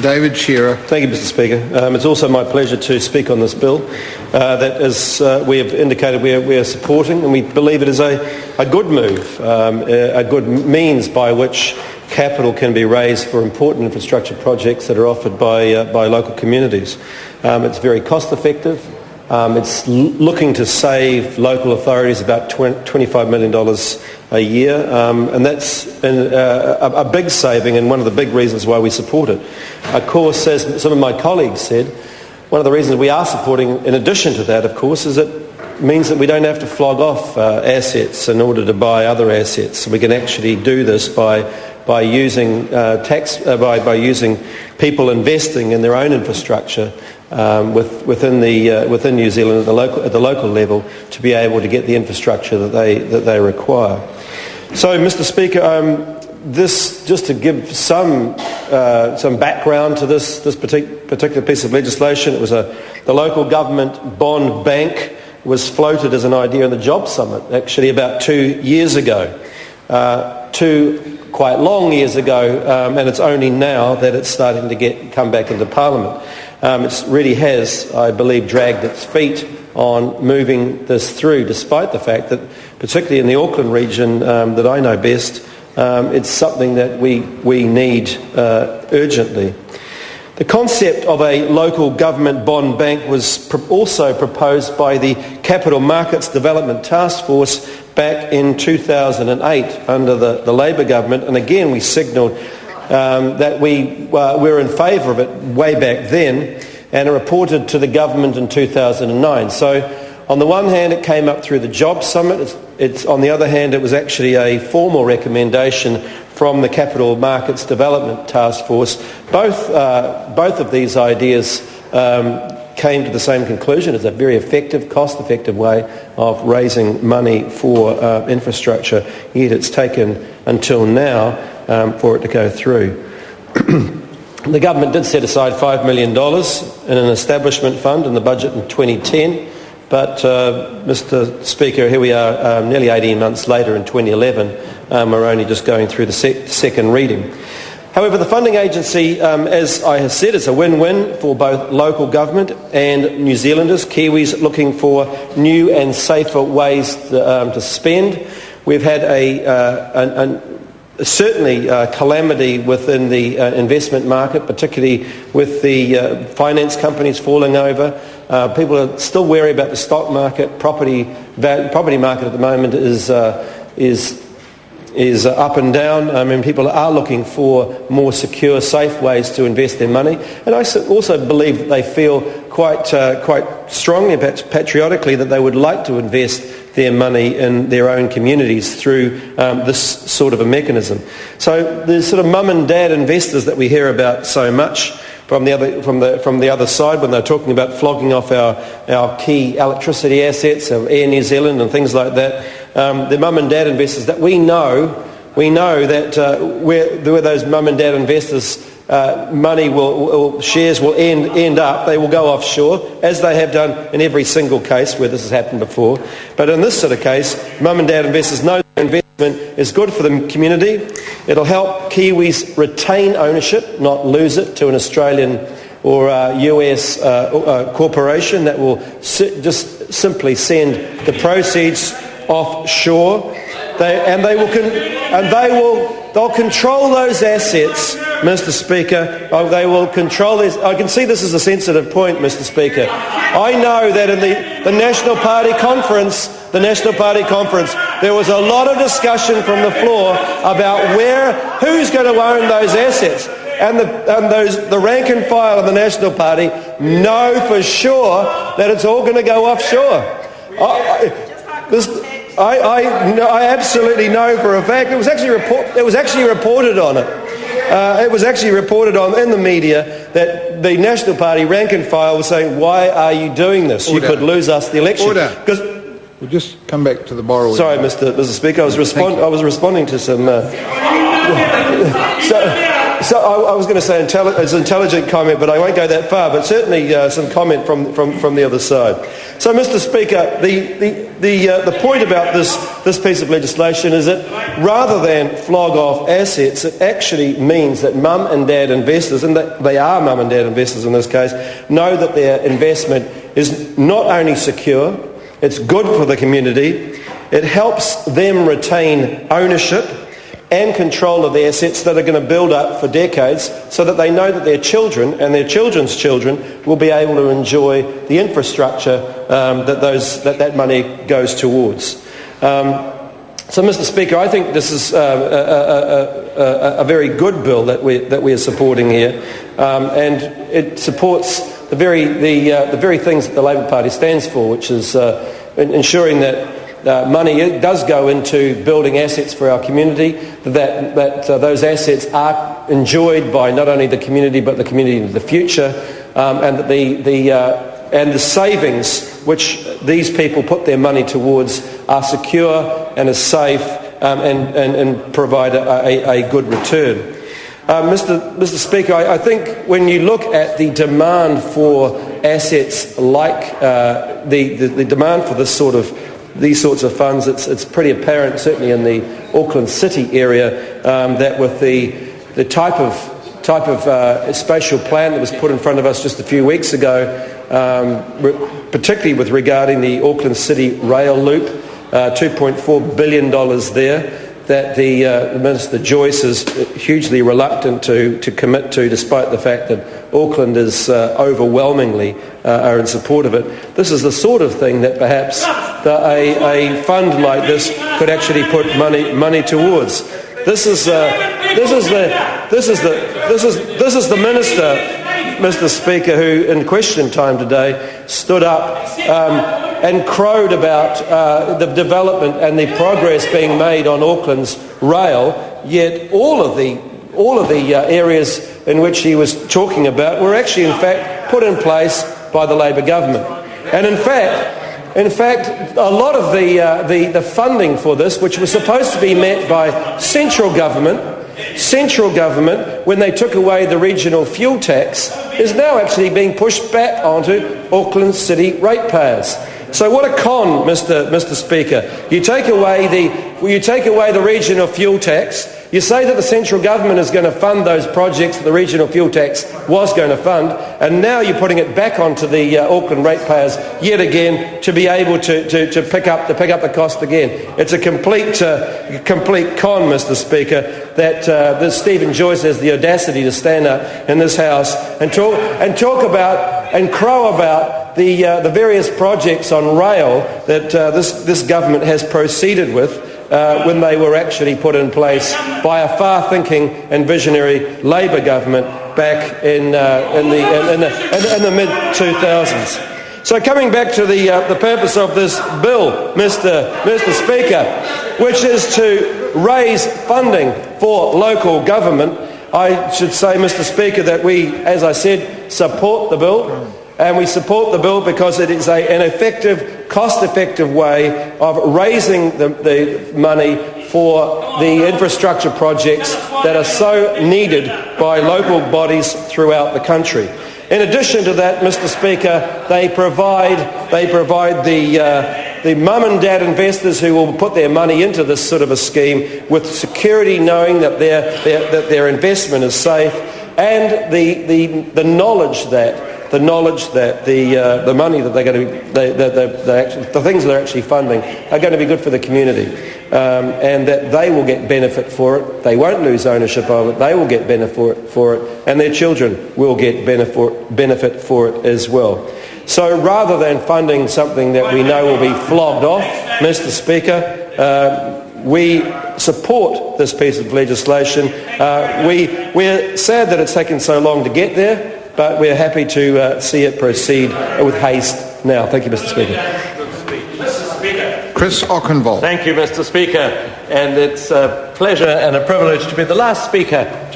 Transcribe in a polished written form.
David Shearer. Thank you, Mr Speaker. It's also my pleasure to speak on this bill that, as we have indicated, we are supporting, and we believe it is a good move, a good means by which capital can be raised for important infrastructure projects that are offered by local communities. It's very cost effective. It's looking to save local authorities about $25 million a year, and that's a big saving and one of the big reasons why we support it. Of course, as some of my colleagues said, one of the reasons we are supporting, in addition to that, of course, is it means that we don't have to flog off assets in order to buy other assets. We can actually do this by using by using people investing in their own infrastructure within New Zealand at the local level to be able to get the infrastructure that they require. So, Mr. Speaker, this, just to give some background to this particular piece of legislation, it was the local government bond bank was floated as an idea in the Jobs Summit actually about 2 years ago, 2 quite long years ago, and it's only now that it's starting to come back into Parliament. It really has, I believe, dragged its feet on moving this through, despite the fact that, particularly in the Auckland region that I know best, it's something that we need urgently. The concept of a local government bond bank was also proposed by the Capital Markets Development Task Force back in 2008 under the Labor government, and again we signalled that we were in favour of it way back then, and it reported to the government in 2009. So on the one hand it came up through the Jobs Summit, on the other hand it was actually a formal recommendation from the Capital Markets Development Task Force. Both of these ideas came to the same conclusion. It's a very effective, cost-effective way of raising money for infrastructure, yet it's taken until now for it to go through. The government did set aside $5 million in an establishment fund in the budget in 2010, but Mr. Speaker, here we are nearly 18 months later in 2011. We're only just going through the second reading. However, the funding agency, as I have said, is a win-win for both local government and New Zealanders, Kiwis looking for new and safer ways to spend. We've had certainly calamity within the investment market, particularly with the finance companies falling over. People are still wary about the stock market. Property market at the moment is up and down. I mean, people are looking for more secure, safe ways to invest their money. And I also believe that they feel quite strongly, patriotically, that they would like to invest their money in their own communities through this sort of a mechanism. So the sort of mum and dad investors that we hear about so much from the other side when they're talking about flogging off our key electricity assets, of Air New Zealand and things like that, the mum and dad investors that we know that where those mum and dad investors' shares will end up, they will go offshore, as they have done in every single case where this has happened before. But in this sort of case, mum and dad investors know that investment is good for the community. It'll help Kiwis retain ownership, not lose it to an Australian or US corporation that will just simply send the proceeds offshore. They'll control those assets, Mr. Speaker. They will control this. I can see this is a sensitive point, Mr. Speaker. I know that in the National Party conference, there was a lot of discussion from the floor about who's going to own those assets. And the rank and file of the National Party know for sure that it's all going to go offshore. I absolutely know for a fact. It was actually reported on it. It was actually reported on in the media that the National Party rank and file was saying, "Why are you doing this? Order. You could lose us the election." Order. We'll just come back to the borrowing. Sorry, Mr. Speaker. I was responding to some. So I was going to say it's an intelligent comment, but I won't go that far. But certainly some comment from the other side. So, Mr. Speaker, the point about this piece of legislation is that rather than flog off assets, it actually means that mum and dad investors, and that they are mum and dad investors in this case, know that their investment is not only secure, it's good for the community, it helps them retain ownership and control of the assets that are going to build up for decades, so that they know that their children and their children's children will be able to enjoy the infrastructure that money goes towards. So, Mr. Speaker, I think this is a very good bill that we are supporting here, and it supports the very things that the Labor Party stands for, which is ensuring that money does go into building assets for our community, that those assets are enjoyed by not only the community but the community into the future, and that the savings which these people put their money towards are secure and are safe, and provide a good return. Mr. Speaker, I think when you look at the demand for assets like the demand for these sorts of funds, it's pretty apparent, certainly in the Auckland City area, that with the type of spatial plan that was put in front of us just a few weeks ago, particularly with regarding the Auckland City rail loop, $2.4 billion there, that the Minister Joyce is hugely reluctant to commit to, despite the fact that Auckland is overwhelmingly are in support of it. This is the sort of thing that perhaps a fund like this could actually put money towards. This is the minister, Mr. Speaker, who in question time today stood up and crowed about the development and the progress being made on Auckland's rail, yet all of the areas in which he was talking about were actually in fact put in place by the Labor government. And in fact, a lot of the funding for this, which was supposed to be met by central government, when they took away the regional fuel tax, is now actually being pushed back onto Auckland City ratepayers. So what a con, Mr. Speaker. You take away the regional fuel tax. You say that the central government is going to fund those projects that the regional fuel tax was going to fund, and now you're putting it back onto the Auckland ratepayers yet again to be able to pick up the cost again. It's a complete con, Mr. Speaker, that Stephen Joyce has the audacity to stand up in this House and talk about and crow about the various projects on rail that this government has proceeded with, when they were actually put in place by a far-thinking and visionary Labor government back in the mid-2000s. So coming back to the purpose of this bill, Mr. Speaker, which is to raise funding for local government, I should say, Mr. Speaker, that we, as I said, support the bill. And we support the bill because it is an effective, cost-effective way of raising the money for the infrastructure projects that are so needed by local bodies throughout the country. In addition to that, Mr. Speaker, they provide the mum and dad investors who will put their money into this sort of a scheme with security, knowing that their investment is safe, and the knowledge that the money that they're going to be, the things that they're actually funding are going to be good for the community, and that they will get benefit for it. They won't lose ownership of it. They will get benefit for it, and their children will get benefit for it as well. So rather than funding something that we know will be flogged off, Mr. Speaker, we support this piece of legislation. We're sad that it's taken so long to get there, but we're happy to see it proceed with haste now. Thank you, Mr. Speaker. Mr. Speaker. Chris Ockenvold. Thank you, Mr. Speaker. And it's a pleasure and a privilege to be the last speaker